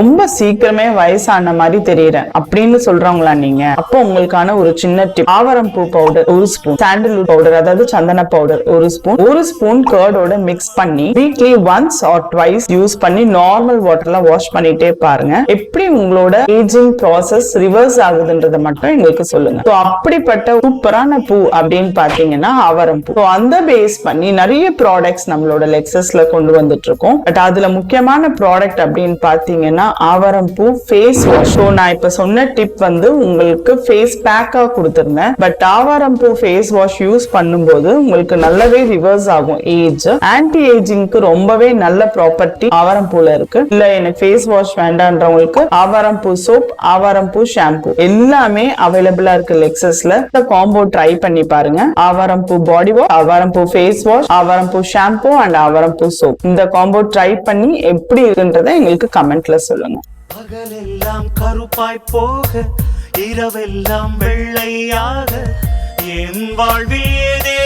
ரொம்ப சீக்கிரமே வயசான மாதிரி தெரியறேன் அப்படின்னு சொல்றவங்களா நீங்க? அப்போ உங்களுக்கான ஒரு சின்ன டிப். ஆவரம் பூ பவுடர் 1 ஸ்பூன், சாண்டல்வுட் பவுடர் அதாவது சந்தன பவுடர் 1 ஸ்பூன் கர்டோட மிக்ஸ் பண்ணி weekly once R twice use பண்ணி நார்மல் வாட்டர்ல வாஷ் பண்ணிட்டே பாருங்க. எப்படி உங்களோட ஏஜிங் ப்ராசஸ் ரிவர்ஸ் ஆகுதுன்றத மட்டும் எங்களுக்கு சொல்லுங்க. அப்படிப்பட்ட சூப்பரான பூ அப்படின்னு பாத்தீங்கன்னா ஆவரம் பூ. அந்த பேஸ் பண்ணி நிறைய ப்ராடக்ட்ஸ் நம்மளோட லெக்ஸஸ்ல கொண்டு வந்துட்டு இருக்கோம். பட் அதுல முக்கியமான ப்ராடக்ட் அப்படின்னு பாத்தீங்கன்னா ஆவரம் பூ ஃபேஸ் வாஷ். நான் இப்ப சொன்ன டிப் வந்து உங்களுக்கு ஃபேஸ் பேக்கா கொடுத்திருந்தேன். பட் ஆவரம் பூ ஃபேஸ் வாஷ் யூஸ் பண்ணும்போது உங்களுக்கு நல்லாவே ரிவர்ஸ் ஆகும் ஏஜ். ஆன்டி ஏஜிங்க்கு ரொம்பவே நல்ல ப்ராப்பர்ட்டி ஆவரம் பூல இருக்கு. இல்ல எனக்கு ஃபேஸ் வாஷ் வேண்டான்றவங்களுக்கு ஆவரம் பூ சோப், ஆவரம் பூ ஷாம்பு எல்லாமே அவைலபிளா இருக்கு லெக்ஸஸ்ல. இந்த காம்போ ட்ரை பண்ணி பாருங்க. ஆவரம் பூ பாடி வாஷ், ஆவரம் பூ ஃபேஸ் வாஷ், ஆவரம் பூ ஷாம்பு அண்ட் ஆவரம் பூ சோப். இந்த காம்போ ட்ரை பண்ணி எப்படி இருக்குன்றதை எங்களுக்கு கமெண்ட்ல சொல்லுங்க. பகலெல்லாம் கருப்பாய் போக இரவெல்லாம் வெள்ளையாக என் வாழ்வில் ஏதே